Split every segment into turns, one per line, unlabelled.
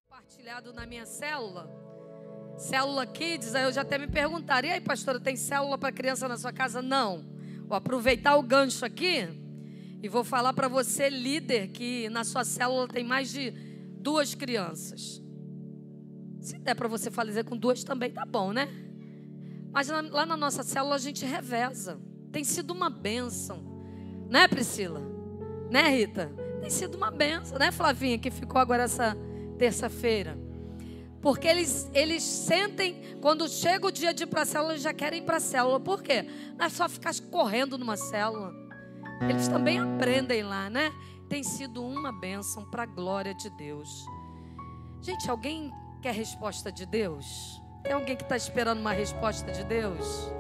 Compartilhado na minha célula Kids, aí eu já até me perguntaram: e aí, pastora, tem célula para criança na sua casa? Não. Vou aproveitar o gancho aqui e vou falar para você, líder, que na sua célula tem mais de 2 crianças. Se der para você fazer com 2 também tá bom, né? Mas lá na nossa célula a gente reveza. Tem sido uma bênção, né, Priscila? Né, Rita? Tem sido uma bênção, né, Flavinha, que ficou agora essa terça-feira? Porque eles sentem, quando chega o dia de ir para a célula, eles já querem ir para a célula. Por quê? Não é só ficar correndo numa célula. Eles também aprendem lá, né? Tem sido uma bênção para a glória de Deus. Gente, alguém quer resposta de Deus? Tem alguém que está esperando uma resposta de Deus?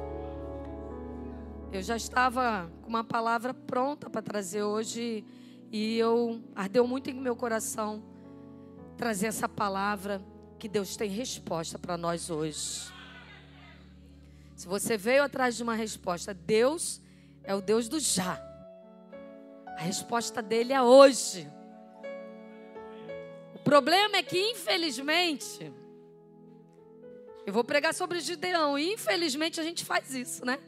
Eu já estava com uma palavra pronta para trazer hoje e ardeu muito em meu coração trazer essa palavra, que Deus tem resposta para nós hoje. Se você veio atrás de uma resposta, Deus é o Deus do já. A resposta dele é hoje. O problema é que, infelizmente, eu vou pregar sobre Gideão, e infelizmente a gente faz isso, né?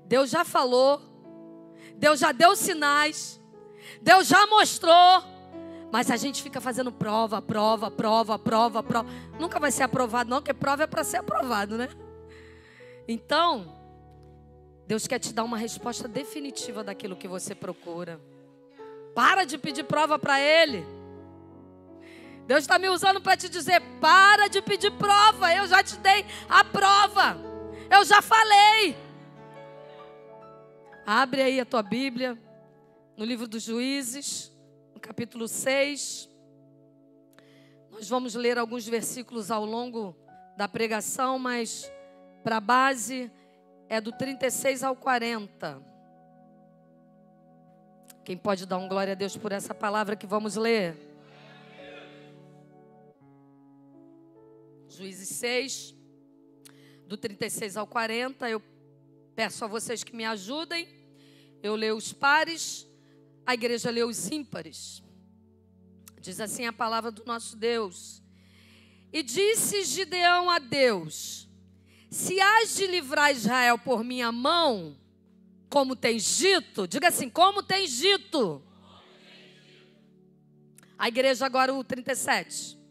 Deus já falou, Deus já deu sinais, Deus já mostrou, mas a gente fica fazendo prova. Nunca vai ser aprovado não, porque prova é para ser aprovado, né? Então, Deus quer te dar uma resposta definitiva daquilo que você procura. Para de pedir prova para Ele. Deus está me usando para te dizer: para de pedir prova, eu já te dei a prova. Eu já falei. Abre aí a tua Bíblia, no livro dos Juízes, no capítulo 6. Nós vamos ler alguns versículos ao longo da pregação, mas para a base é do 36 ao 40. Quem pode dar um glória a Deus por essa palavra que vamos ler? Juízes 6, do 36 ao 40. Eu peço a vocês que me ajudem. Eu leio os pares, a igreja lê os ímpares. Diz assim a palavra do nosso Deus: e disse Gideão a Deus: se hás de livrar Israel por minha mão, como tens dito, diga assim, como tens dito. A igreja agora o 37.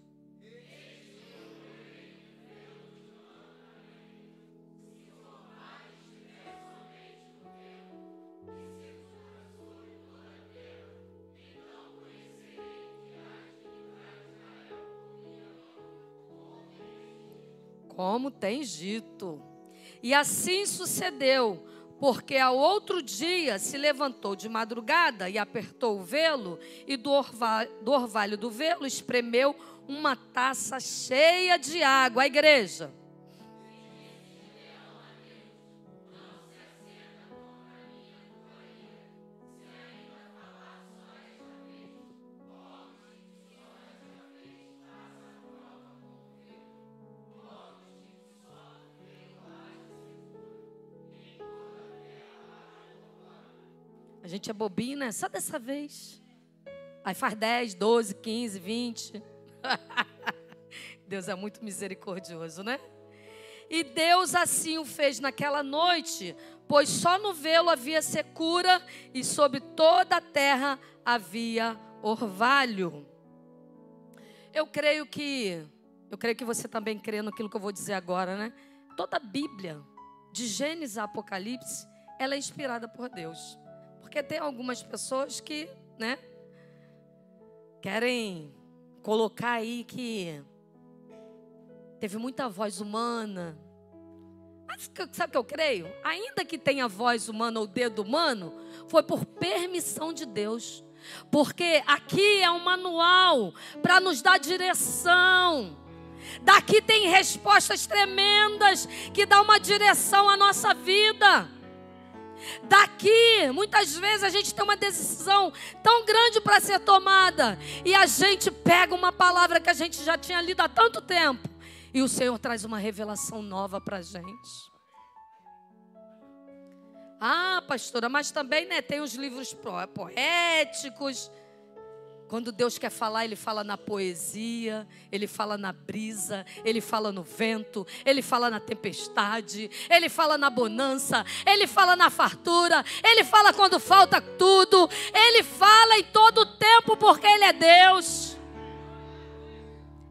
Como tens dito. E assim sucedeu, porque ao outro dia se levantou de madrugada e apertou o velo, e do orvalho do velo espremeu uma taça cheia de água. A igreja. A gente é bobinho, né? Só dessa vez. Aí faz 10, 12, 15, 20. Deus é muito misericordioso, né? E Deus assim o fez naquela noite, pois só no velo havia secura e sobre toda a terra havia orvalho. Eu creio que você também crê naquilo que eu vou dizer agora, né? Toda a Bíblia, de Gênesis a Apocalipse, ela é inspirada por Deus. Porque tem algumas pessoas que, né, querem colocar aí que teve muita voz humana. Mas sabe o que eu creio? Ainda que tenha voz humana ou dedo humano, foi por permissão de Deus. Porque aqui é um manual para nos dar direção. Daqui tem respostas tremendas que dão uma direção à nossa vida. Daqui, muitas vezes a gente tem uma decisão tão grande para ser tomada e a gente pega uma palavra que a gente já tinha lido há tanto tempo e o Senhor traz uma revelação nova para a gente. Ah, pastora, mas também, né, tem os livros poéticos. Quando Deus quer falar, Ele fala na poesia, Ele fala na brisa, Ele fala no vento, Ele fala na tempestade, Ele fala na bonança, Ele fala na fartura, Ele fala quando falta tudo, Ele fala em todo o tempo, porque Ele é Deus.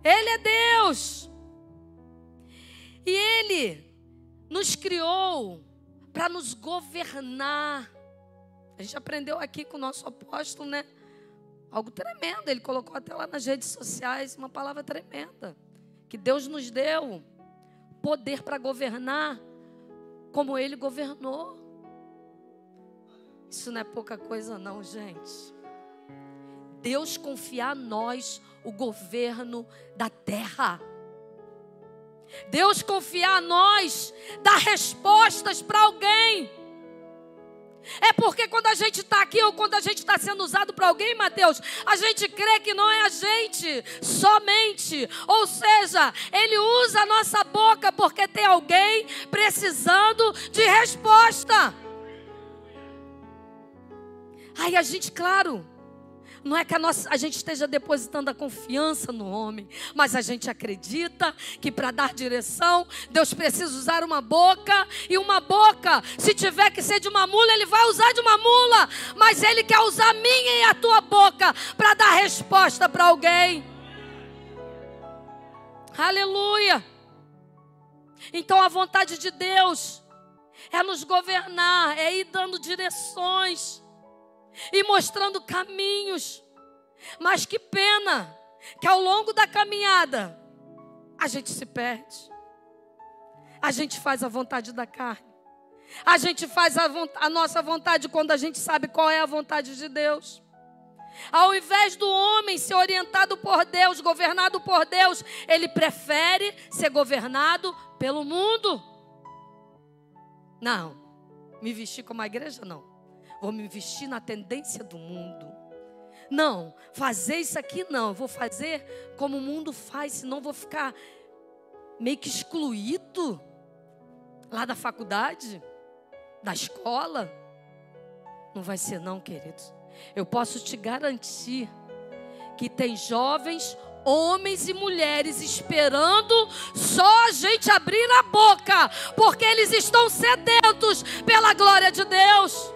Ele é Deus. E Ele nos criou para nos governar. A gente aprendeu aqui com o nosso apóstolo, né? Algo tremendo, ele colocou até lá nas redes sociais, uma palavra tremenda. Que Deus nos deu poder para governar como Ele governou. Isso não é pouca coisa não, gente. Deus confia a nós o governo da terra. Deus confia a nós dar respostas para alguém. É porque quando a gente está aqui ou quando a gente está sendo usado para alguém, Mateus, a gente crê que não é a gente somente. Ou seja, Ele usa a nossa boca porque tem alguém precisando de resposta. Aí a gente, claro, não é que a gente esteja depositando a confiança no homem, mas a gente acredita que para dar direção, Deus precisa usar uma boca, e uma boca, se tiver que ser de uma mula, Ele vai usar de uma mula, mas Ele quer usar a minha e a tua boca para dar resposta para alguém. Aleluia! Então a vontade de Deus é nos governar, é ir dando direções e mostrando caminhos. Mas que pena que ao longo da caminhada a gente se perde. A gente faz a vontade da carne. A gente faz a nossa vontade quando a gente sabe qual é a vontade de Deus. Ao invés do homem ser orientado por Deus, governado por Deus, ele prefere ser governado pelo mundo. Não, me vestir como a igreja não. Vou me vestir na tendência do mundo. Não, fazer isso aqui não. Eu vou fazer como o mundo faz, senão vou ficar meio que excluído lá da faculdade, da escola. Não vai ser não, queridos. Eu posso te garantir que tem jovens, homens e mulheres esperando só a gente abrir a boca, porque eles estão sedentos pela glória de Deus.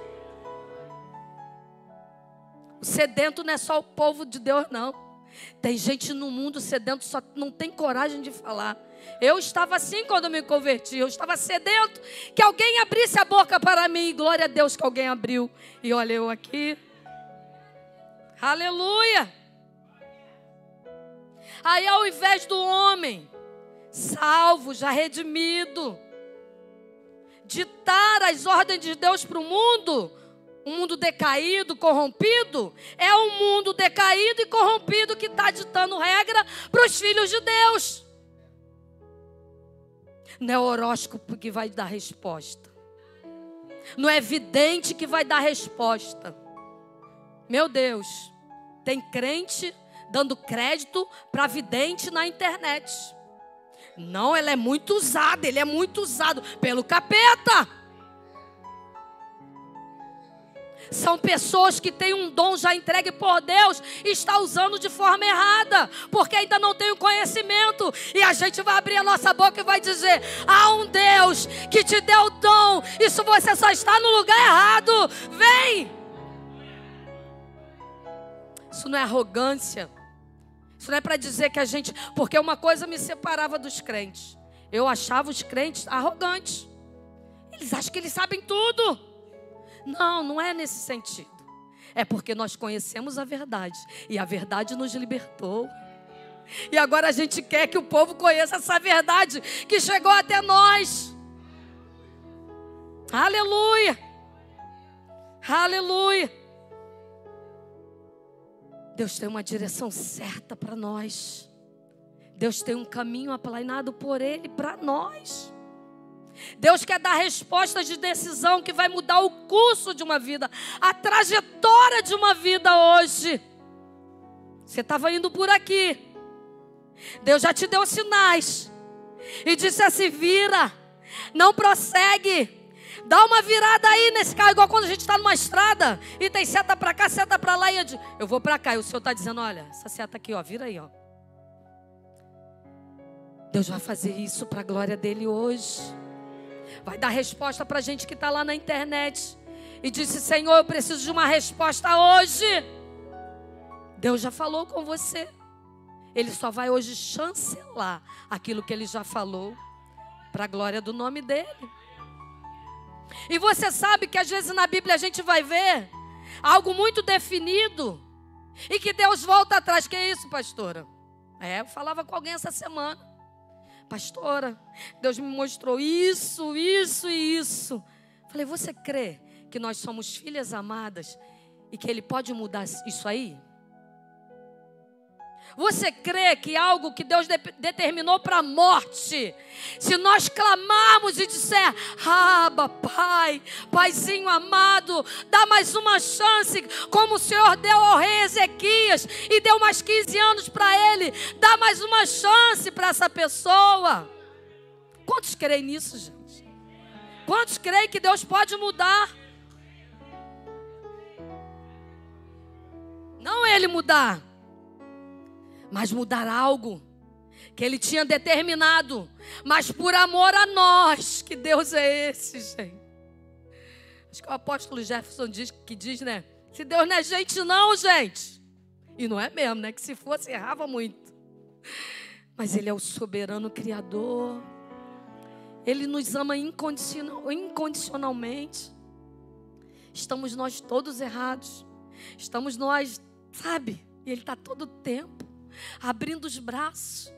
Sedento não é só o povo de Deus, não. Tem gente no mundo sedento, só não tem coragem de falar. Eu estava assim quando me converti. Eu estava sedento que alguém abrisse a boca para mim. Glória a Deus que alguém abriu. E olha eu aqui. Aleluia. Aí ao invés do homem salvo, já redimido, ditar as ordens de Deus para o mundo, um mundo decaído, corrompido, é um mundo decaído e corrompido que está ditando regra para os filhos de Deus. Não é o horóscopo que vai dar resposta. Não é vidente que vai dar resposta. Meu Deus, tem crente dando crédito para vidente na internet. Não, ela é muito usada, ele é muito usado pelo capeta. São pessoas que têm um dom já entregue por Deus e está usando de forma errada, porque ainda não tem o conhecimento. E a gente vai abrir a nossa boca e vai dizer: há um Deus que te deu o dom, isso você só está no lugar errado. Vem! Isso não é arrogância. Isso não é para dizer que a gente... Porque uma coisa me separava dos crentes. Eu achava os crentes arrogantes. Eles acham que eles sabem tudo. Não, não é nesse sentido. É porque nós conhecemos a verdade. E a verdade nos libertou. E agora a gente quer que o povo conheça essa verdade que chegou até nós. Aleluia. Aleluia. Deus tem uma direção certa para nós. Deus tem um caminho aplanado por Ele para nós. Deus quer dar respostas de decisão que vai mudar o curso de uma vida, a trajetória de uma vida hoje. Você estava indo por aqui. Deus já te deu sinais e disse assim: vira, não prossegue, Dá uma virada aí nesse carro, igual quando a gente está numa estrada e tem seta para cá, seta para lá, e eu vou para cá. E o Senhor está dizendo, olha, essa seta aqui, ó, vira aí, ó. Deus vai fazer isso para a glória dele hoje. Vai dar resposta para a gente que está lá na internet e disse, Senhor, eu preciso de uma resposta hoje. Deus já falou com você. Ele só vai hoje chancelar aquilo que ele já falou para a glória do nome dele. E você sabe que às vezes na Bíblia a gente vai ver algo muito definido e que Deus volta atrás. Que é isso, pastora? Eu falava com alguém essa semana. Pastora, Deus me mostrou isso, isso e isso. Falei, você crê que nós somos filhas amadas e que Ele pode mudar isso aí? Você crê que algo que Deus determinou para a morte, se nós clamarmos e disser, Abba, Pai, Paizinho amado, dá mais uma chance, como o Senhor deu ao rei Ezequias, e deu mais 15 anos para ele, dá mais uma chance para essa pessoa. Quantos creem nisso, gente? Quantos creem que Deus pode mudar? Não Ele mudar, mas mudar algo que Ele tinha determinado, mas por amor a nós. Que Deus é esse, gente? Acho que o apóstolo Jefferson diz, né? Se Deus não é gente não, gente. E não é mesmo, né? Que se fosse, errava muito. Mas Ele é o soberano Criador. Ele nos ama incondicionalmente. Estamos nós todos errados. Estamos nós, sabe? E Ele está todo o tempo abrindo os braços,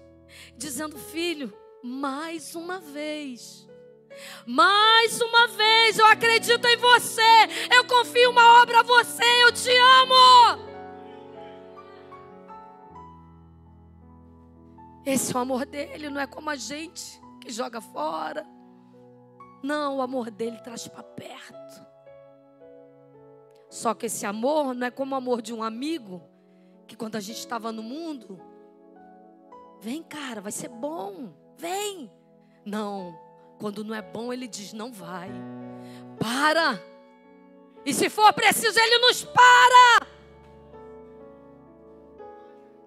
dizendo, filho, mais uma vez, eu acredito em você, eu confio uma obra a você, eu te amo. Esse é o amor dele, não é como a gente que joga fora. Não, o amor dele traz para perto. Só que esse amor não é como o amor de um amigo, que quando a gente estava no mundo, vem cara, vai ser bom, vem. Não, quando não é bom ele diz, não vai, para. E se for preciso ele nos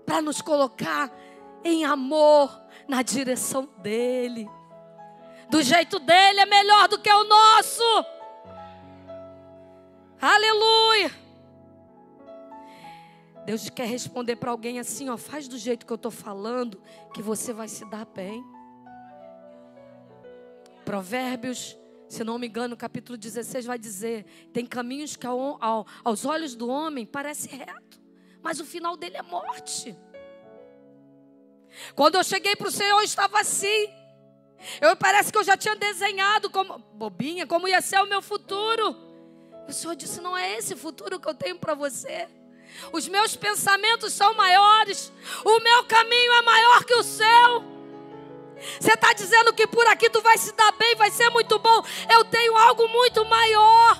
para nos colocar em amor na direção dele. Do jeito dele é melhor do que o nosso. Aleluia. Deus quer responder para alguém assim, ó, faz do jeito que eu estou falando, que você vai se dar bem. Provérbios, se não me engano, capítulo 16 vai dizer, tem caminhos que aos olhos do homem parece reto, mas o final dele é morte. Quando eu cheguei para o Senhor, eu estava assim. Parece que eu já tinha desenhado, como bobinha, como ia ser o meu futuro. O Senhor disse, não é esse futuro que eu tenho para você. Os meus pensamentos são maiores. O meu caminho é maior que o seu. Você está dizendo que por aqui tu vai se dar bem, vai ser muito bom. Eu tenho algo muito maior.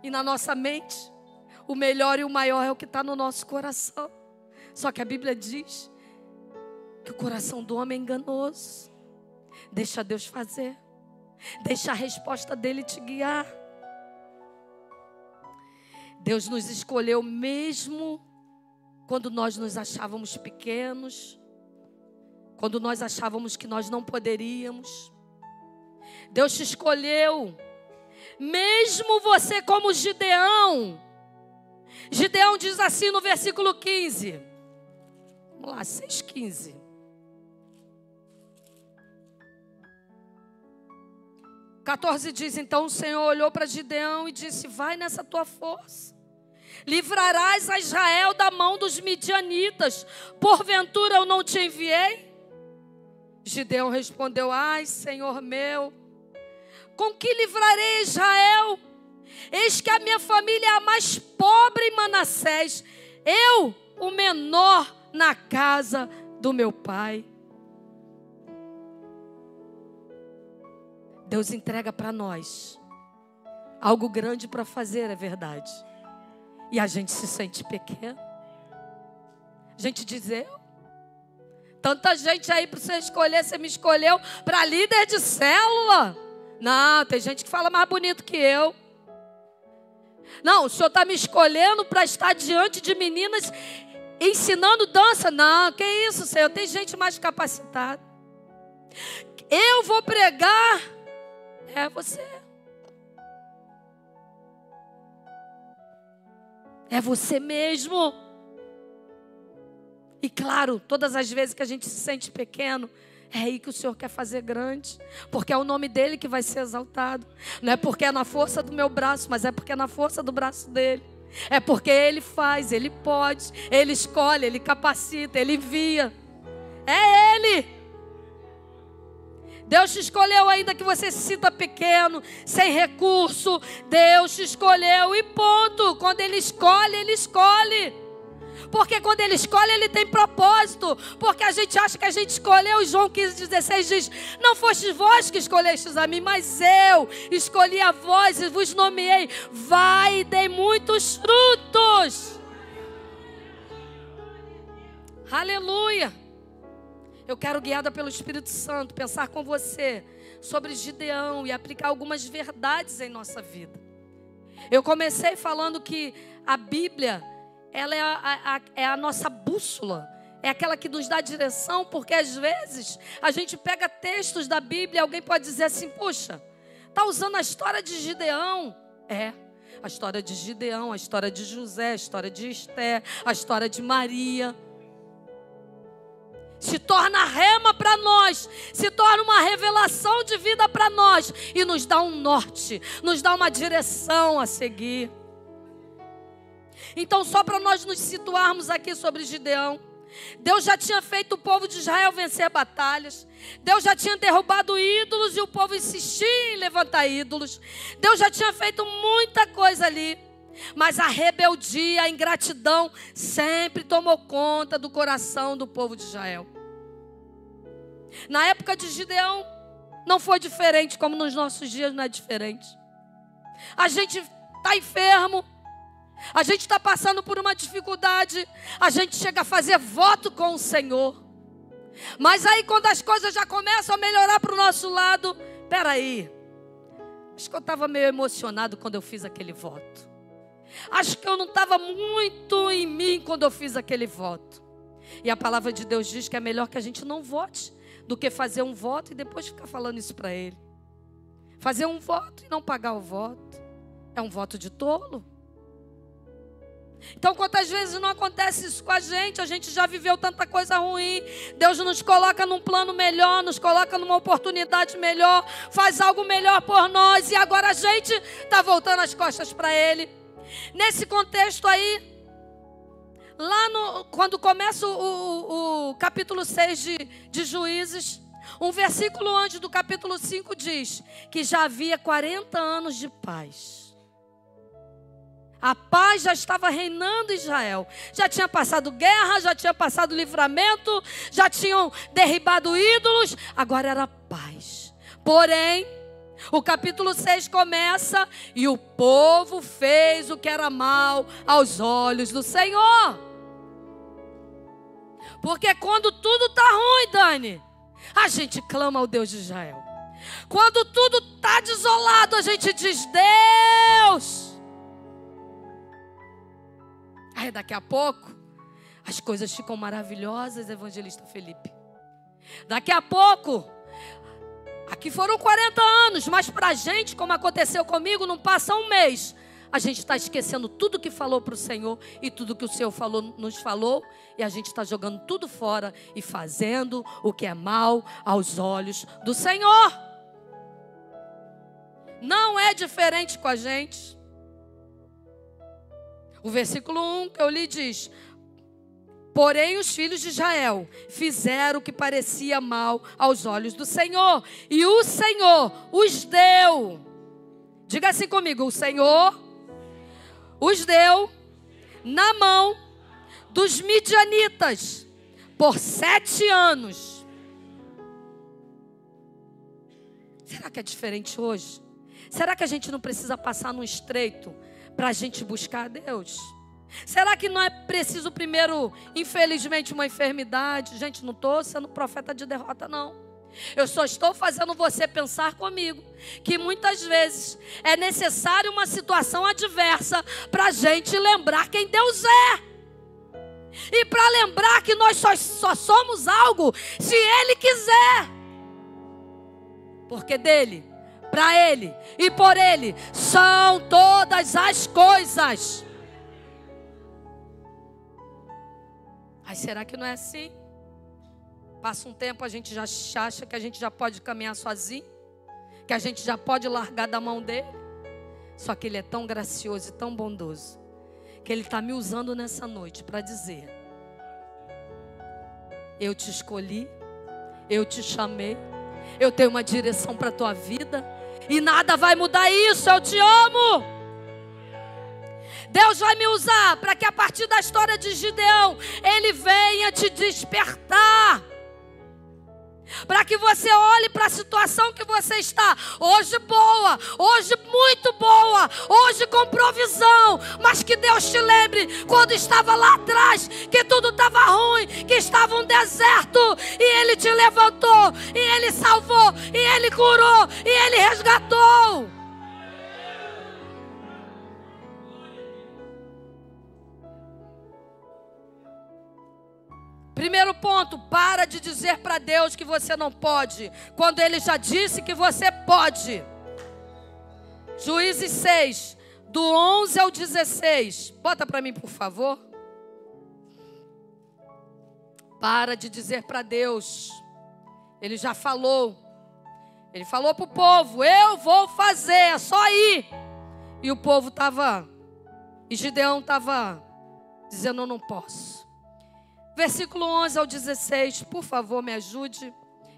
E na nossa mente, o melhor e o maior é o que está no nosso coração. Só que a Bíblia diz que o coração do homem é enganoso. Deixa Deus fazer. Deixa a resposta dele te guiar. Deus nos escolheu mesmo quando nós nos achávamos pequenos, quando nós achávamos que nós não poderíamos. Deus te escolheu, mesmo você como Gideão. Gideão diz assim no versículo 15. Vamos lá, 6,15. O 14 diz, então o Senhor olhou para Gideão e disse, vai nessa tua força, livrarás a Israel da mão dos midianitas, porventura eu não te enviei? Gideão respondeu, ai Senhor meu, com que livrarei Israel? Eis que a minha família é a mais pobre em Manassés, eu o menor na casa do meu pai. Deus entrega para nós algo grande para fazer, é verdade. E a gente se sente pequeno. A gente diz, tanta gente aí para você escolher, você me escolheu para líder de célula. Não, tem gente que fala mais bonito que eu. Não, o Senhor está me escolhendo para estar diante de meninas ensinando dança. Não, que isso, Senhor, tem gente mais capacitada. Eu vou pregar. É você. É você mesmo. E claro, todas as vezes que a gente se sente pequeno, é aí que o Senhor quer fazer grande. Porque é o nome dele que vai ser exaltado. Não é porque é na força do meu braço, mas é porque é na força do braço dele. É porque ele faz, ele pode, ele escolhe, ele capacita, ele envia. É ele. Deus te escolheu ainda que você se sinta pequeno, sem recurso. Deus te escolheu e ponto. Quando Ele escolhe, Ele escolhe. Porque quando Ele escolhe, Ele tem propósito. Porque a gente acha que a gente escolheu. João 15,16 diz: não fostes vós que escolhestes a mim, mas eu escolhi a vós e vos nomeei. Vai e dei muitos frutos. Aleluia. Eu quero, guiada pelo Espírito Santo, pensar com você sobre Gideão e aplicar algumas verdades em nossa vida. Eu comecei falando que a Bíblia, ela é a nossa bússola, é aquela que nos dá direção, porque às vezes a gente pega textos da Bíblia e alguém pode dizer assim: puxa, está usando a história de Gideão. É, a história de Gideão, a história de José, a história de Esther, a história de Maria. Se torna rema para nós, se torna uma revelação de vida para nós e nos dá um norte, nos dá uma direção a seguir. Então, só para nós nos situarmos aqui sobre Gideão, Deus já tinha feito o povo de Israel vencer batalhas. Deus já tinha derrubado ídolos e o povo insistia em levantar ídolos. Deus já tinha feito muita coisa ali. Mas a rebeldia, a ingratidão sempre tomou conta do coração do povo de Israel. Na época de Gideão não foi diferente, como nos nossos dias não é diferente. A gente está enfermo, a gente está passando por uma dificuldade, a gente chega a fazer voto com o Senhor. Mas aí quando as coisas já começam a melhorar para o nosso lado, peraí, acho que eu estava meio emocionado quando eu fiz aquele voto. Acho que eu não estava muito em mim quando eu fiz aquele voto. E a palavra de Deus diz que é melhor que a gente não vote do que fazer um voto e depois ficar falando isso para ele. Fazer um voto e não pagar o voto é um voto de tolo. Então, quantas vezes não acontece isso com a gente já viveu tanta coisa ruim. Deus nos coloca num plano melhor, nos coloca numa oportunidade melhor, faz algo melhor por nós e agora a gente está voltando as costas para ele. Nesse contexto aí, quando começa o capítulo 6 de Juízes, um versículo antes do capítulo 5 diz que já havia 40 anos de paz. A paz já estava reinando em Israel. Já tinha passado guerra, já tinha passado livramento, já tinham derribado ídolos, agora era paz. Porém, o capítulo 6 começa e o povo fez o que era mal aos olhos do Senhor. Porque quando tudo está ruim, Dani, a gente clama ao Deus de Israel. Quando tudo está desolado, a gente diz: Deus. Aí daqui a pouco, as coisas ficam maravilhosas, evangelista Felipe. Daqui a pouco, aqui foram 40 anos, mas para a gente, como aconteceu comigo, não passa um mês. A gente está esquecendo tudo que falou para o Senhor e tudo que o Senhor nos falou. E a gente está jogando tudo fora e fazendo o que é mal aos olhos do Senhor. Não é diferente com a gente. O versículo 1 que eu li diz: porém os filhos de Israel fizeram o que parecia mal aos olhos do Senhor. E o Senhor os deu. Diga assim comigo: o Senhor os deu na mão dos midianitas por 7 anos. Será que é diferente hoje? Será que a gente não precisa passar no estreito para a gente buscar a Deus? Será que não é preciso primeiro, infelizmente, uma enfermidade? Gente, não estou sendo profeta de derrota, não. Eu só estou fazendo você pensar comigo que muitas vezes é necessário uma situação adversa para a gente lembrar quem Deus é. E para lembrar que nós só somos algo se Ele quiser. Porque dele, para Ele e por Ele são todas as coisas. Aí será que não é assim? Passa um tempo, a gente já acha que a gente já pode caminhar sozinho, que a gente já pode largar da mão dele. Só que ele é tão gracioso e tão bondoso, que ele está me usando nessa noite para dizer: eu te escolhi, eu te chamei, eu tenho uma direção para a tua vida, e nada vai mudar isso, eu te amo. Deus vai me usar para que a partir da história de Gideão, Ele venha te despertar. Para que você olhe para a situação que você está, hoje boa, hoje muito boa, hoje com provisão, mas que Deus te lembre quando estava lá atrás, que tudo estava ruim, que estava um deserto, e Ele te levantou, e Ele salvou, e Ele curou, e Ele resgatou. Primeiro ponto, para de dizer para Deus que você não pode, quando Ele já disse que você pode. Juízes 6, do 11 ao 16. Bota para mim, por favor. Para de dizer para Deus. Ele já falou. Ele falou para o povo: eu vou fazer, é só ir. E o povo estava, e Gideão estava dizendo: eu não posso. Versículo 11 ao 16, por favor, me ajude.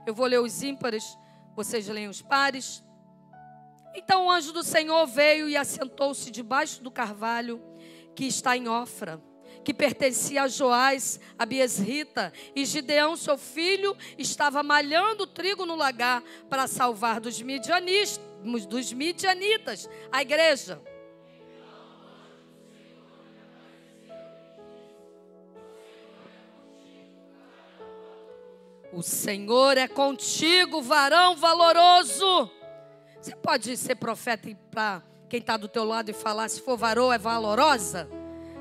Eu vou ler os ímpares, vocês leem os pares. Então o anjo do Senhor veio e assentou-se debaixo do carvalho que está em Ofra, que pertencia a Joás, a Biesrita, e Gideão, seu filho, estava malhando trigo no lagar para salvar dos midianitas a igreja. O Senhor é contigo, varão valoroso. Você pode ser profeta para quem está do teu lado e falar: se for varoa, é valorosa?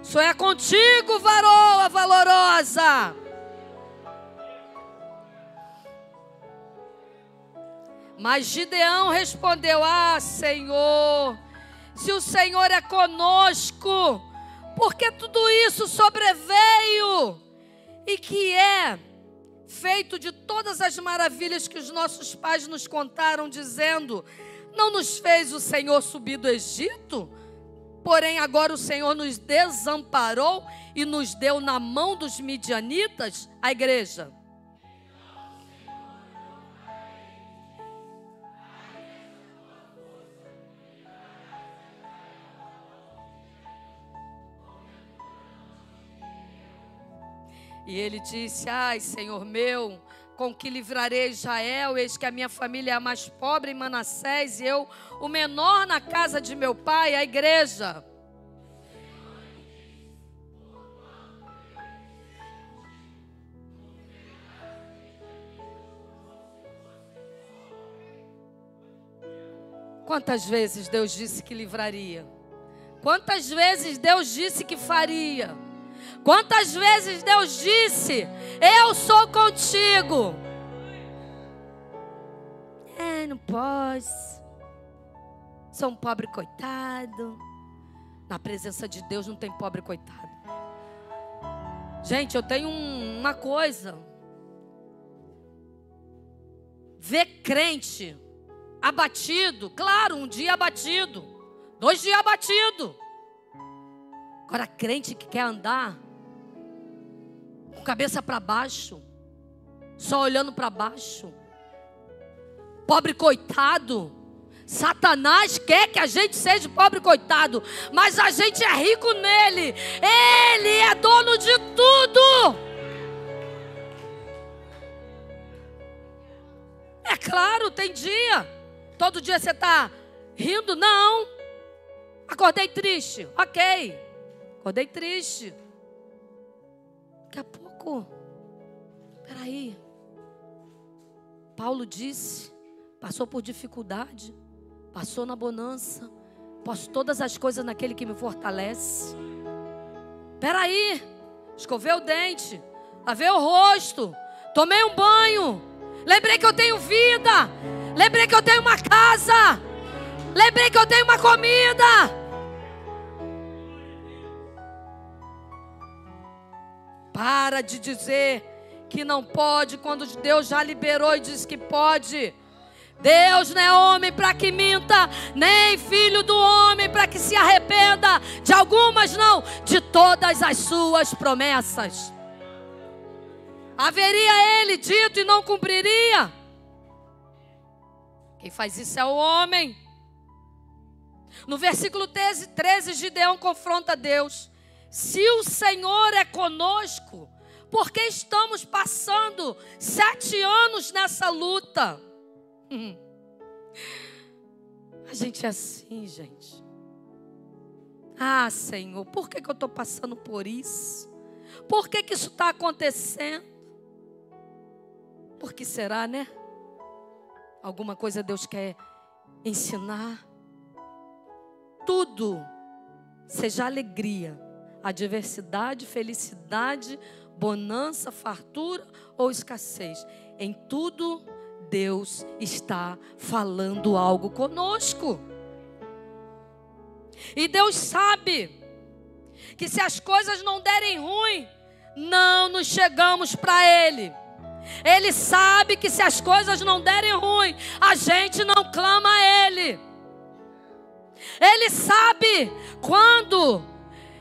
O Senhor é contigo, varoa valorosa. Mas Gideão respondeu: ah, Senhor, se o Senhor é conosco, porque tudo isso sobreveio, e que é feito de todas as maravilhas que os nossos pais nos contaram, dizendo: não nos fez o Senhor subir do Egito? Porém agora o Senhor nos desamparou e nos deu na mão dos midianitas. A igreja. E ele disse: ai, Senhor meu, com que livrarei Israel? Eis que a minha família é a mais pobre em Manassés, e eu o menor na casa de meu pai. A igreja. Quantas vezes Deus disse que livraria? Quantas vezes Deus disse que faria? Quantas vezes Deus disse: eu sou contigo? Não posso. Sou um pobre coitado. Na presença de Deus não tem pobre coitado. Gente, eu tenho uma coisa. Ver crente abatido, claro, um dia abatido, 2 dias abatido. Agora, crente que quer andar com cabeça para baixo, só olhando para baixo, pobre coitado. Satanás quer que a gente seja pobre coitado, mas a gente é rico nele. Ele é dono de tudo. É claro, tem dia. Todo dia você está rindo? Não. Acordei triste. Ok. Acordei triste. Daqui a pouco. Espera aí. Paulo disse, passou por dificuldade, passou na bonança. Posso todas as coisas naquele que me fortalece. Peraí, escovei o dente, lavei o rosto, tomei um banho, lembrei que eu tenho vida, lembrei que eu tenho uma casa, lembrei que eu tenho uma comida. Para de dizer que não pode, quando Deus já liberou e disse que pode. Deus não é homem para que minta, nem filho do homem para que se arrependa. De algumas não, de todas as suas promessas. Haveria ele dito e não cumpriria? Quem faz isso é o homem. No versículo 13, Gideão confronta Deus. Se o Senhor é conosco, por que estamos passando 7 anos nessa luta? A gente é assim, gente. Ah, Senhor, por que eu estou passando por isso? Por que isso está acontecendo? Por que será, né? Alguma coisa Deus quer ensinar. Tudo, seja alegria, adversidade, felicidade, bonança, fartura ou escassez. Em tudo, Deus está falando algo conosco. E Deus sabe que se as coisas não derem ruim, não nos chegamos para Ele. Ele sabe que se as coisas não derem ruim, a gente não clama a Ele. Ele sabe quando,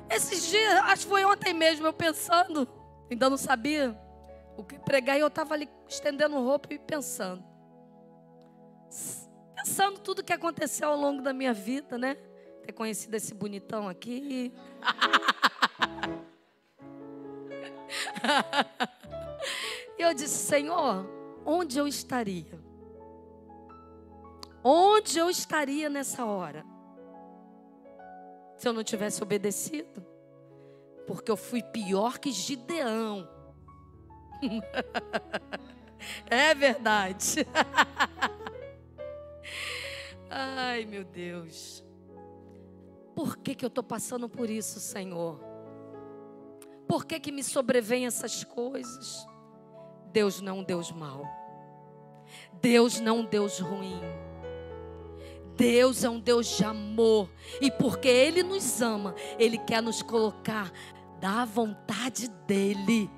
esses dias, acho que foi ontem mesmo, eu pensando, ainda não sabia o que pregar, e eu estava ali estendendo roupa e pensando tudo que aconteceu ao longo da minha vida, né? Ter conhecido esse bonitão aqui. E eu disse, Senhor, onde eu estaria? Onde eu estaria nessa hora? Se eu não tivesse obedecido? Porque eu fui pior que Gideão. É verdade. Ai, meu Deus. Por que eu estou passando por isso, Senhor? Por que me sobrevêm essas coisas? Deus não é um Deus mau. Deus não é um Deus ruim. Deus é um Deus de amor. E porque Ele nos ama, Ele quer nos colocar da vontade dEle.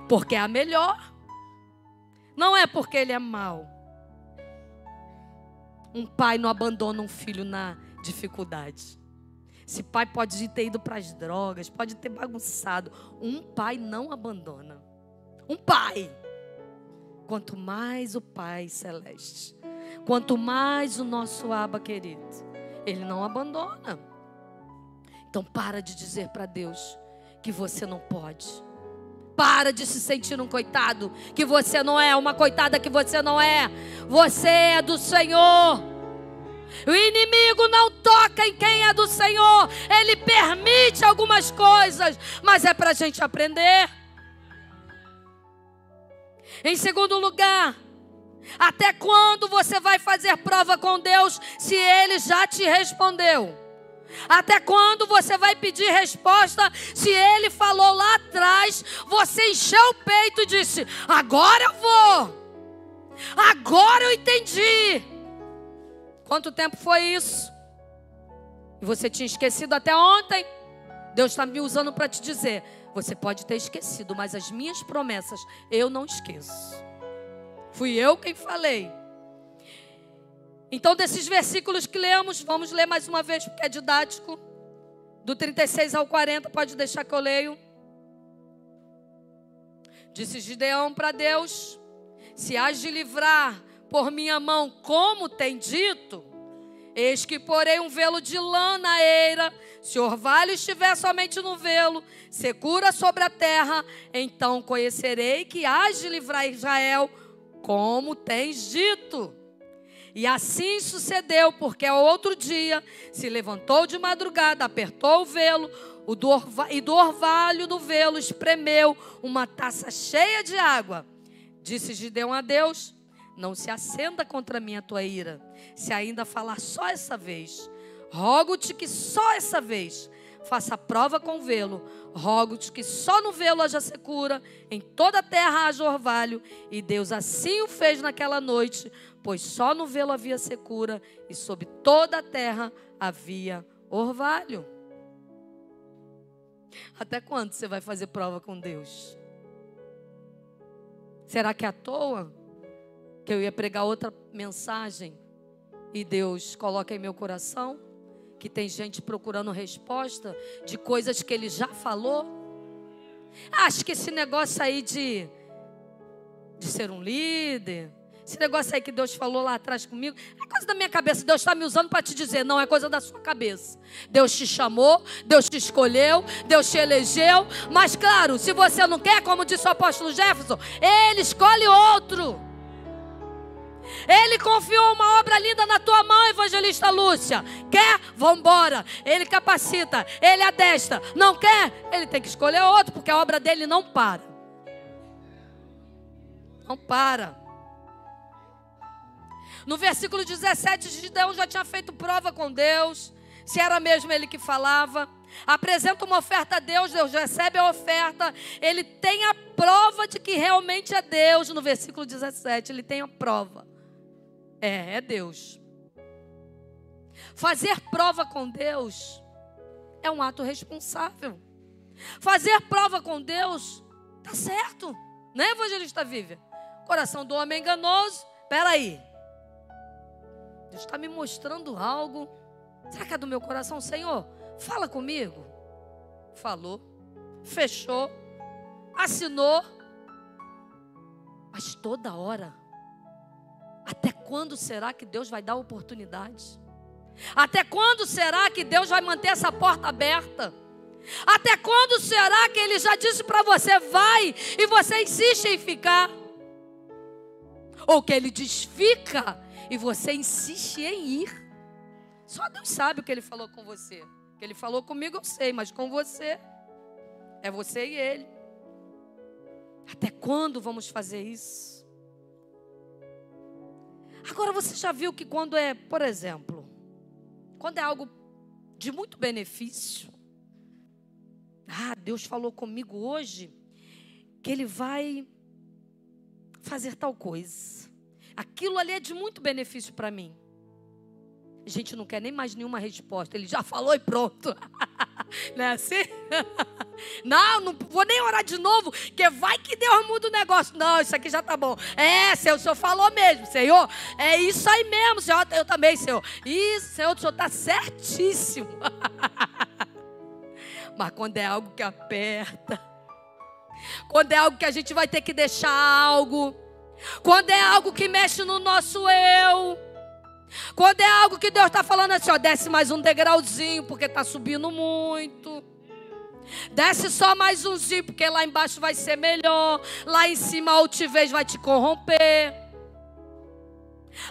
Porque é a melhor. Não é porque Ele é mau. Um pai não abandona um filho na dificuldade. Esse pai pode ter ido para as drogas, pode ter bagunçado. Um pai não abandona. Um pai. Quanto mais o Pai Celeste, quanto mais o nosso Abba querido, Ele não abandona. Então para de dizer para Deus que você não pode. Para de se sentir um coitado que você não é, uma coitada que você não é. Você é do Senhor. O inimigo não toca em quem é do Senhor. Ele permite algumas coisas, mas é para a gente aprender. Em segundo lugar, até quando você vai fazer prova com Deus se Ele já te respondeu? Até quando você vai pedir resposta se Ele falou lá atrás, você encheu o peito e disse, agora eu vou, agora eu entendi. Quanto tempo foi isso? E você tinha esquecido até ontem? Deus está me usando para te dizer, você pode ter esquecido, mas as minhas promessas eu não esqueço. Fui eu quem falei. Então, desses versículos que lemos, vamos ler mais uma vez, porque é didático. Do 36 ao 40, pode deixar que eu leio. Disse Gideão para Deus, se hás de livrar por minha mão, como tem dito, eis que porei um velo de lã na eira, se orvalho estiver somente no velo, secura sobre a terra, então conhecerei que hás de livrar Israel, como tens dito. E assim sucedeu, porque ao outro dia se levantou de madrugada, apertou o velo, e do orvalho do velo espremeu uma taça cheia de água. Disse Gideão a Deus, não se acenda contra mim a tua ira, se ainda falar só essa vez. Rogo-te que só essa vez faça prova com vê-lo. Rogo-te que só no vê-lo haja secura, em toda a terra haja orvalho. E Deus assim o fez naquela noite, pois só no vê-lo havia secura, e sobre toda a terra havia orvalho. Até quando você vai fazer prova com Deus? Será que é à toa que eu ia pregar outra mensagem e Deus coloca em meu coração que tem gente procurando resposta de coisas que Ele já falou? Acho que esse negócio aí de ser um líder, esse negócio aí que Deus falou lá atrás comigo, é coisa da minha cabeça. Deus está me usando para te dizer, não, é coisa da sua cabeça. Deus te chamou, Deus te escolheu, Deus te elegeu. Mas claro, se você não quer, como disse o apóstolo Jefferson, Ele escolhe outro. Ele confiou uma obra linda na tua mão, evangelista Lúcia. Quer? Vambora. Ele capacita, Ele adestra. Não quer? Ele tem que escolher outro, porque a obra dele não para. Não para. No versículo 17, Gideão já tinha feito prova com Deus, se era mesmo ele que falava. Apresenta uma oferta a Deus, Deus recebe a oferta. Ele tem a prova de que realmente é Deus. No versículo 17, ele tem a prova. É Deus. Fazer prova com Deus é um ato responsável. Fazer prova com Deus tá certo, né, evangelista Vivian? Coração do homem é enganoso. Espera aí, Deus está me mostrando algo. Será que é do meu coração? Senhor, fala comigo. Falou, fechou, assinou. Mas toda hora, até quando será que Deus vai dar oportunidade? Até quando será que Deus vai manter essa porta aberta? Até quando será que Ele já disse para você, vai, e você insiste em ficar? Ou que Ele diz, fica, e você insiste em ir? Só Deus sabe o que Ele falou com você. O que Ele falou comigo eu sei, mas com você, é você e Ele. Até quando vamos fazer isso? Agora você já viu que quando é, por exemplo, quando é algo de muito benefício, Deus falou comigo hoje que Ele vai fazer tal coisa. Aquilo ali é de muito benefício para mim. A gente não quer nem mais nenhuma resposta. Ele já falou e pronto. Não é assim? Não vou nem orar de novo, que vai que Deus muda o negócio. Não, isso aqui já tá bom. Senhor, o Senhor falou mesmo, Senhor. É isso aí mesmo, Senhor. Eu também, Senhor. Isso, Senhor, o Senhor está certíssimo. Mas quando é algo que aperta, quando é algo que a gente vai ter que deixar algo, quando é algo que mexe no nosso eu, quando é algo que Deus está falando assim, desce mais um degrauzinho, porque está subindo muito. Desce só mais umzinho, porque lá embaixo vai ser melhor. Lá em cima a altivez vai te corromper.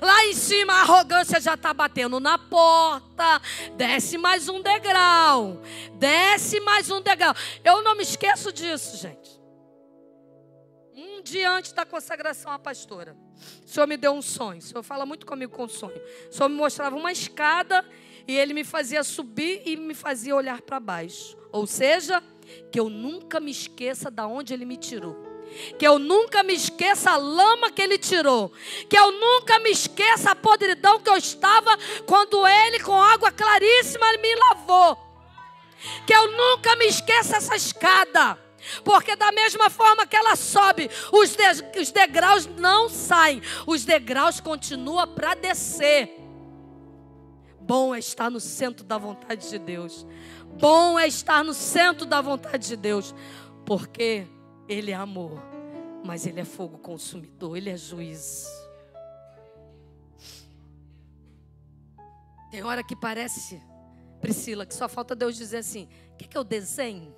Lá em cima a arrogância já está batendo na porta. Desce mais um degrau. Desce mais um degrau. Eu não me esqueço disso, gente. Um dia antes da consagração à pastora, o Senhor me deu um sonho. O Senhor fala muito comigo com sonho. O Senhor me mostrava uma escada e Ele me fazia subir e me fazia olhar para baixo. Ou seja, que eu nunca me esqueça de onde Ele me tirou. Que eu nunca me esqueça a lama que Ele tirou. Que eu nunca me esqueça a podridão que eu estava quando Ele com água claríssima me lavou. Que eu nunca me esqueça essa escada. Porque da mesma forma que ela sobe, os degraus não saem. Os degraus continuam para descer. Bom é estar no centro da vontade de Deus. Bom é estar no centro da vontade de Deus. Porque Ele é amor, mas Ele é fogo consumidor. Ele é juízo. Tem hora que parece, Priscila, que só falta Deus dizer assim, quer que eu desenhe?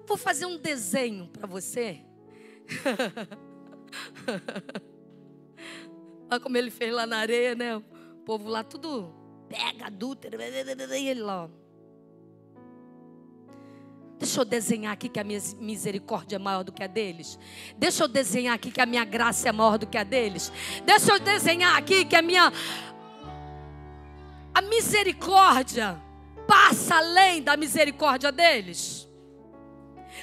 Vou fazer um desenho para você. Olha como Ele fez lá na areia, né? O povo lá tudo pega, adúltero, e Ele lá, ó. Deixa eu desenhar aqui que a minha misericórdia é maior do que a deles. Deixa eu desenhar aqui que a minha graça é maior do que a deles. Deixa eu desenhar aqui que a misericórdia passa além da misericórdia deles.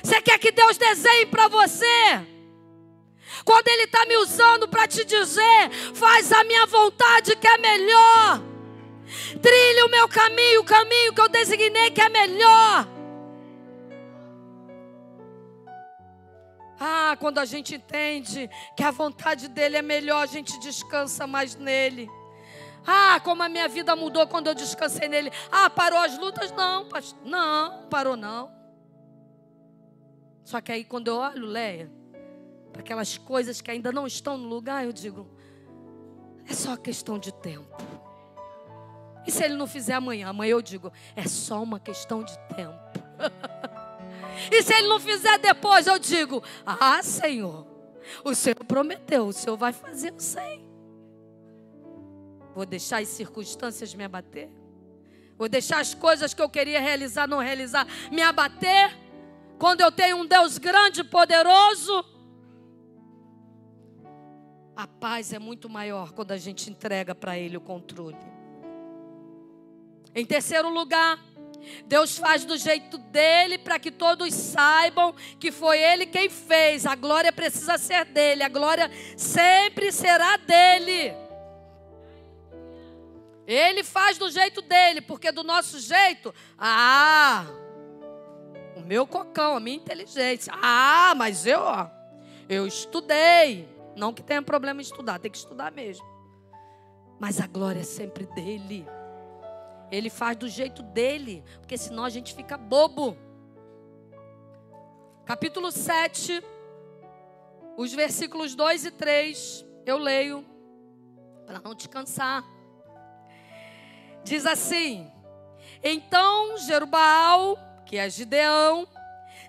Você quer que Deus desenhe para você? Quando Ele está me usando para te dizer, faz a minha vontade que é melhor. Trilhe o meu caminho, o caminho que eu designei que é melhor. Quando a gente entende que a vontade dEle é melhor, a gente descansa mais nele. Como a minha vida mudou quando eu descansei nele. Parou as lutas? Não, pastor. Não, parou não. Só que aí quando eu olho, Leia, para aquelas coisas que ainda não estão no lugar, eu digo, é só questão de tempo. E se Ele não fizer amanhã? Amanhã eu digo, é só uma questão de tempo. E se Ele não fizer depois, eu digo, Senhor, o Senhor prometeu, o Senhor vai fazer, eu sei. Vou deixar as circunstâncias me abater? Vou deixar as coisas que eu queria realizar, não realizar, me abater? Quando eu tenho um Deus grande e poderoso? A paz é muito maior quando a gente entrega para Ele o controle. Em terceiro lugar, Deus faz do jeito dEle para que todos saibam que foi Ele quem fez. A glória precisa ser dEle, a glória sempre será dEle. Ele faz do jeito dEle, porque do nosso jeito, o meu cocão, a minha inteligência. Mas eu estudei. Não que tenha problema em estudar, tem que estudar mesmo. Mas a glória é sempre dEle. Ele faz do jeito dEle, porque senão a gente fica bobo. Capítulo 7, os versículos 2 e 3, eu leio, para não te cansar. Diz assim: então Jerubaal, que é Gideão,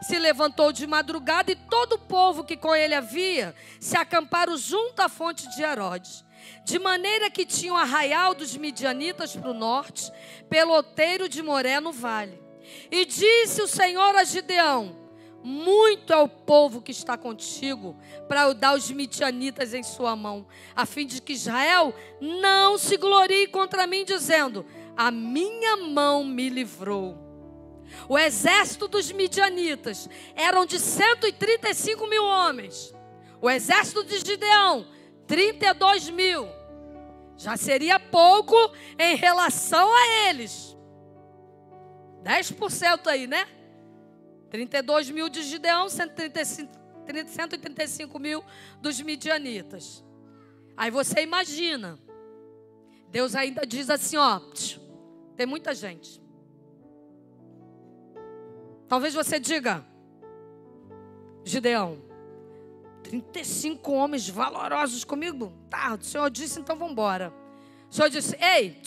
se levantou de madrugada e todo o povo que com ele havia se acamparam junto à fonte de Herodes. De maneira que tinha o arraial dos midianitas para o norte, pelo outeiro de Moré no vale. E disse o Senhor a Gideão: muito é o povo que está contigo, para eu dar os midianitas em sua mão, a fim de que Israel não se glorie contra mim, dizendo: a minha mão me livrou. O exército dos midianitas eram de 135 mil homens. O exército de Gideão, 32 mil. Já seria pouco em relação a eles. 10% aí, né? 32 mil de Gideão, 135 mil dos midianitas. Aí você imagina. Deus ainda diz assim, tem muita gente. Talvez você diga: Gideão, 35 homens valorosos comigo? Tá, o Senhor disse, então vamos embora. O Senhor disse: ei,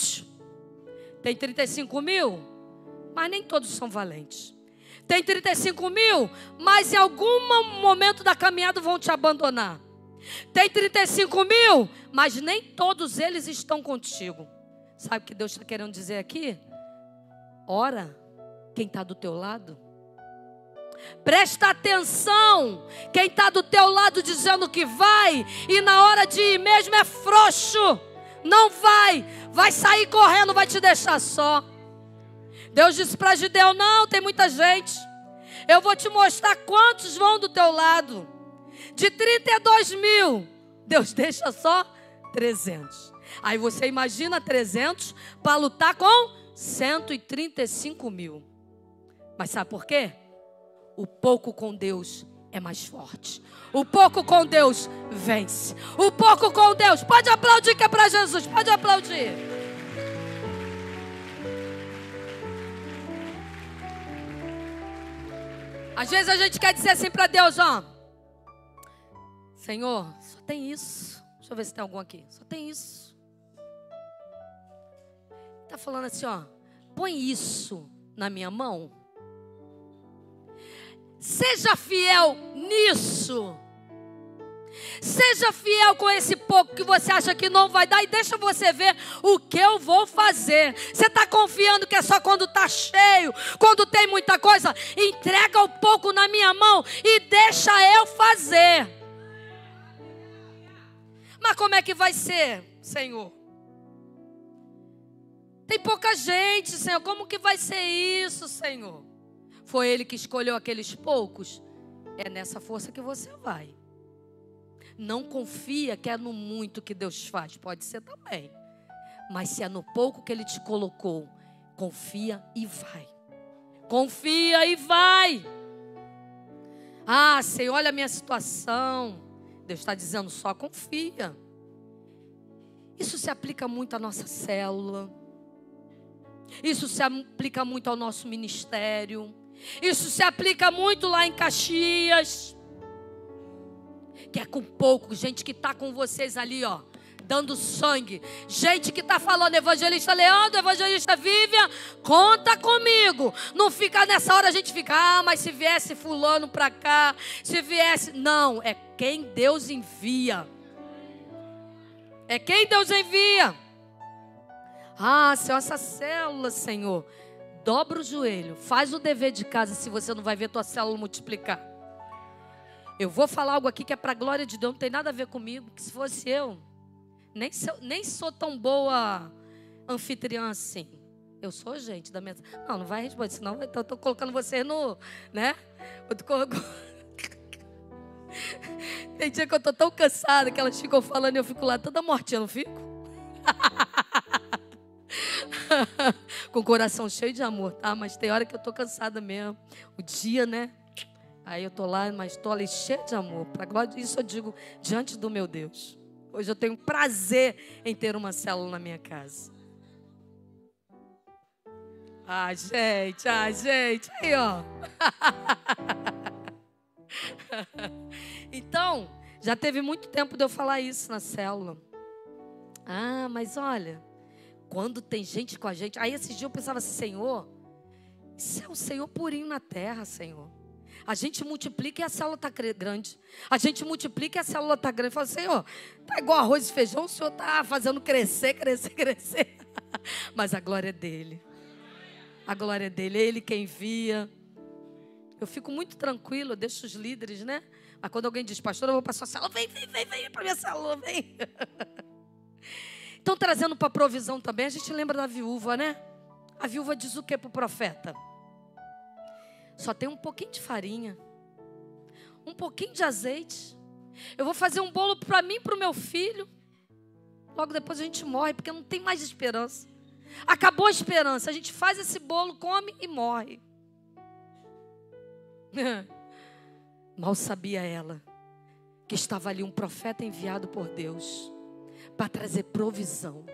tem 35 mil, mas nem todos são valentes. Tem 35 mil, mas em algum momento da caminhada vão te abandonar. Tem 35 mil, mas nem todos eles estão contigo. Sabe o que Deus está querendo dizer aqui? Ora, quem está do teu lado. Presta atenção, quem está do teu lado dizendo que vai, e na hora de ir mesmo é frouxo, não vai sair correndo, vai te deixar só. Deus disse para Gideão: não, tem muita gente, eu vou te mostrar quantos vão do teu lado. De 32 mil, Deus deixa só 300. Aí você imagina 300 para lutar com 135 mil. Mas sabe por quê? O pouco com Deus é mais forte. O pouco com Deus vence. O pouco com Deus. Pode aplaudir que é para Jesus. Pode aplaudir. Às vezes a gente quer dizer assim para Deus, Senhor, só tem isso. Deixa eu ver se tem algum aqui. Só tem isso. Está falando assim, põe isso na minha mão. Seja fiel nisso. Seja fiel com esse pouco que você acha que não vai dar e deixa você ver o que eu vou fazer. Você está confiando que é só quando está cheio, quando tem muita coisa? Entrega o pouco na minha mão e deixa eu fazer. Mas como é que vai ser, Senhor? Tem pouca gente, Senhor. Como que vai ser isso, Senhor? Foi Ele que escolheu aqueles poucos? É nessa força que você vai. Não confia que é no muito que Deus faz. Pode ser também. Mas se é no pouco que Ele te colocou, confia e vai. Confia e vai. Ah, Senhor, olha a minha situação. Deus está dizendo, só confia. Isso se aplica muito à nossa célula. Isso se aplica muito ao nosso ministério. Isso se aplica muito lá em Caxias. Que é com pouco, gente que está com vocês ali, ó, dando sangue. Gente que está falando, evangelista Leandro, evangelista Vivian, conta comigo. Não fica nessa hora, a gente fica, mas se viesse fulano para cá, se viesse... Não, é quem Deus envia. É quem Deus envia. Ah, Senhor, essa célula, Senhor, dobra o joelho, faz o dever de casa, se você não vai ver tua célula multiplicar. Eu vou falar algo aqui que é para a glória de Deus, não tem nada a ver comigo, que se fosse eu, nem sou tão boa anfitriã assim. Eu sou gente da minha... Não vai responder, senão eu estou colocando você no... né? Tem dia que eu estou tão cansada que elas ficam falando e eu fico lá toda mortinha, não fico? Com o coração cheio de amor, tá? Mas tem hora que eu tô cansada mesmo. O dia, né? Aí eu tô lá, mas tô ali cheia de amor. Pra glória, isso eu digo diante do meu Deus. Hoje eu tenho prazer em ter uma célula na minha casa. Ah, gente, aí, ó. Então, já teve muito tempo de eu falar isso na célula. Ah, mas olha, quando tem gente com a gente... Aí esse dia eu pensava assim, Senhor, isso é o Senhor purinho na terra, Senhor. A gente multiplica e a célula está grande. A gente multiplica e a célula está grande. Fala, Senhor, está igual arroz e feijão, o Senhor está fazendo crescer. Mas a glória é dEle. A glória é dEle, é Ele quem envia. Eu fico muito tranquilo, eu deixo os líderes, né? Mas quando alguém diz, pastor, eu vou para a sua célula, vem para a minha célula, vem. Então, trazendo para a provisão também, a gente lembra da viúva, né? A viúva diz o que para o profeta? Só tem um pouquinho de farinha, um pouquinho de azeite. Eu vou fazer um bolo para mim e para o meu filho. Logo depois a gente morre, porque não tem mais esperança. Acabou a esperança. A gente faz esse bolo, come e morre. Mal sabia ela que estava ali um profeta enviado por Deus para trazer provisão.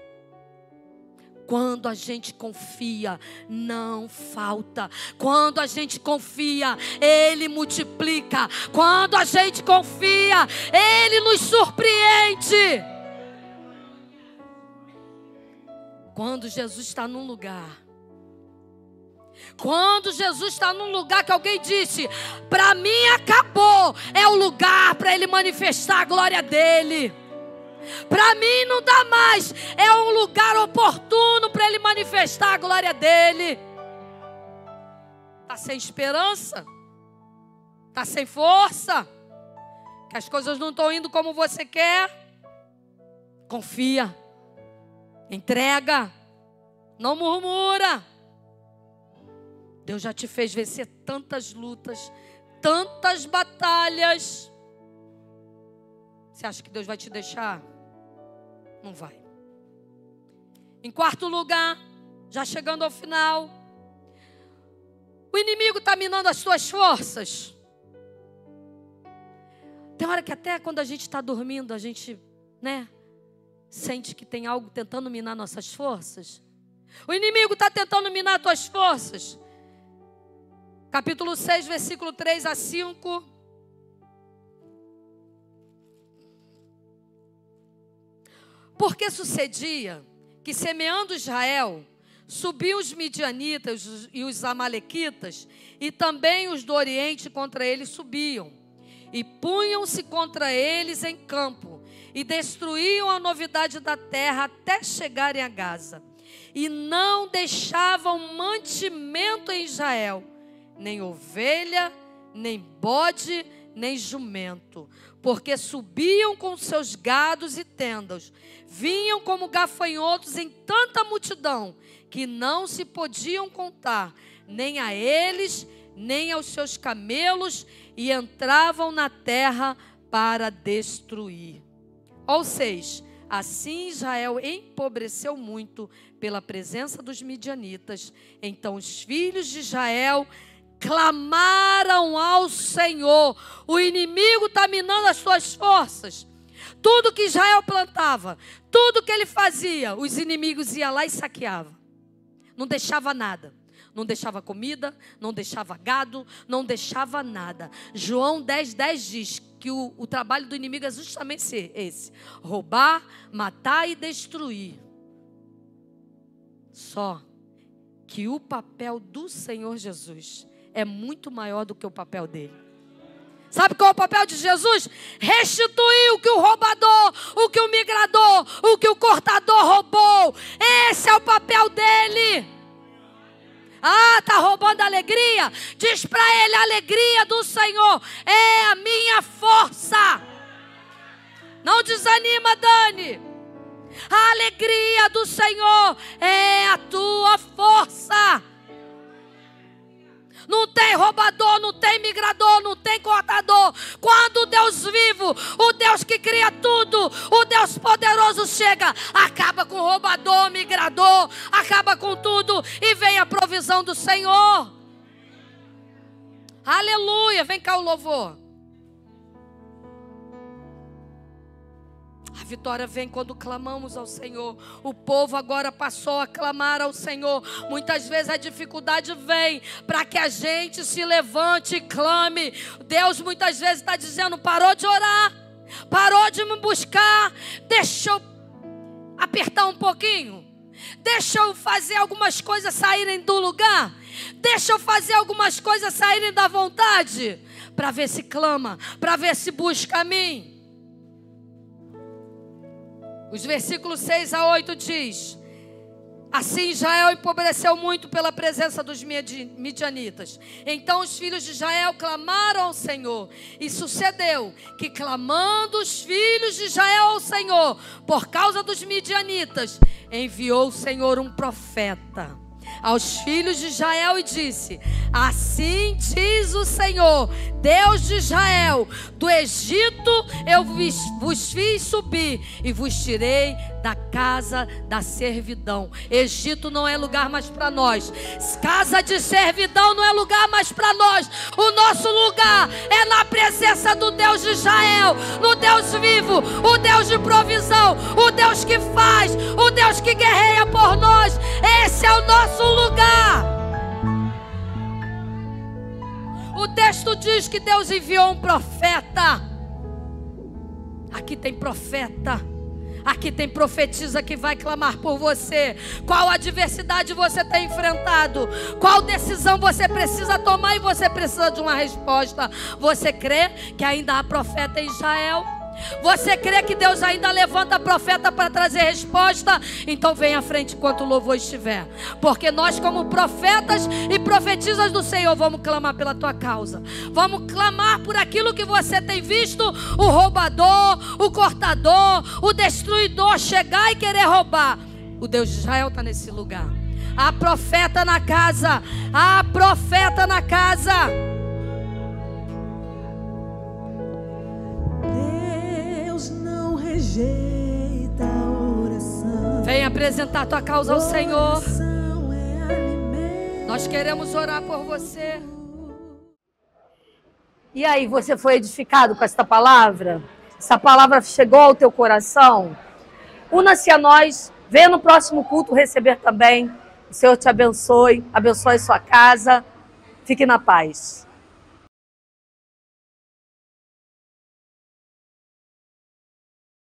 Quando a gente confia, não falta. Quando a gente confia, Ele multiplica. Quando a gente confia, Ele nos surpreende. Quando Jesus está num lugar, quando Jesus está num lugar que alguém disse, para mim acabou, é o lugar para Ele manifestar a glória dEle. Para mim não dá mais, é um lugar oportuno para Ele manifestar a glória dEle. Está sem esperança? Está sem força? Que as coisas não estão indo como você quer? Confia. Entrega. Não murmura. Deus já te fez vencer tantas lutas, tantas batalhas. Você acha que Deus vai te deixar? Não vai. Em quarto lugar, já chegando ao final, o inimigo está minando as tuas forças. Tem hora que até quando a gente está dormindo, a gente, né, sente que tem algo tentando minar nossas forças. O inimigo está tentando minar as tuas forças. Capítulo 6, versículo 3 a 5. Porque sucedia que, semeando Israel, subiam os midianitas e os amalequitas, e também os do Oriente contra ele subiam. e punham-se contra eles em campo, e destruíam a novidade da terra até chegarem a Gaza. E não deixavam mantimento em Israel, nem ovelha, nem bode, nem jumento, porque subiam com seus gados e tendas, vinham como gafanhotos em tanta multidão, que não se podiam contar, nem a eles, nem aos seus camelos, e entravam na terra para destruir. Ou seja, assim Israel empobreceu muito pela presença dos midianitas. Então os filhos de Israel clamaram ao Senhor. O inimigo está minando as suas forças. Tudo que Israel plantava, tudo que ele fazia, os inimigos iam lá e saqueavam. Não deixava nada. Não deixava comida, não deixava gado, não deixava nada. João 10:10 diz que o trabalho do inimigo é justamente esse: roubar, matar e destruir. Só que o papel do Senhor Jesus é muito maior do que o papel dele. Sabe qual é o papel de Jesus? Restituir o que o roubador, o que o migrador, o que o cortador roubou. Esse é o papel dele. Ah, está roubando a alegria? Diz para ele: a alegria do Senhor é a minha força. Não desanima, Dani. A alegria do Senhor é a tua força. Não tem roubador, não tem migrador, não tem cortador. Quando o Deus vivo, o Deus que cria tudo, o Deus poderoso chega, acaba com roubador, migrador, acaba com tudo e vem a provisão do Senhor. Aleluia, vem cá o louvor. A vitória vem quando clamamos ao Senhor. O povo agora passou a clamar ao Senhor. Muitas vezes a dificuldade vem para que a gente se levante e clame. Deus muitas vezes está dizendo: parou de orar, parou de me buscar, deixa eu apertar um pouquinho, deixa eu fazer algumas coisas saírem do lugar, deixa eu fazer algumas coisas saírem da vontade, para ver se clama, para ver se busca a mim. Os versículos 6-8 diz: assim Israel empobreceu muito pela presença dos midianitas. Então os filhos de Israel clamaram ao Senhor. E sucedeu que, clamando os filhos de Israel ao Senhor por causa dos midianitas, enviou o Senhor um profeta aos filhos de Israel e disse: assim diz o Senhor, Deus de Israel, do Egito eu vos fiz subir e vos tirei da casa da servidão. Egito não é lugar mais para nós. Casa de servidão não é lugar mais para nós. O nosso lugar é na presença do Deus de Israel, no Deus vivo, o Deus de provisão, o Deus que faz, o Deus que guerreia por nós. Esse é o nosso lugar. O texto diz que Deus enviou um profeta. Aqui tem profeta. Aqui tem profetisa que vai clamar por você. Qual adversidade você tem enfrentado? Qual decisão você precisa tomar e você precisa de uma resposta? Você crê que ainda há profeta em Israel? Você crê que Deus ainda levanta profeta para trazer resposta? Então vem à frente enquanto o louvor estiver. Porque nós, como profetas e profetisas do Senhor, vamos clamar pela tua causa. Vamos clamar por aquilo que você tem visto o roubador, o cortador, o destruidor chegar e querer roubar. O Deus de Israel está nesse lugar. Há profeta na casa. Há profeta na casa.
Rejeita a oração.
Vem apresentar tua causa ao Senhor. Nós queremos orar por você.
E aí, você foi edificado com esta palavra? Essa palavra chegou ao teu coração? Una-se a nós. Venha no próximo culto receber também. O Senhor te abençoe. Abençoe sua casa. Fique na paz.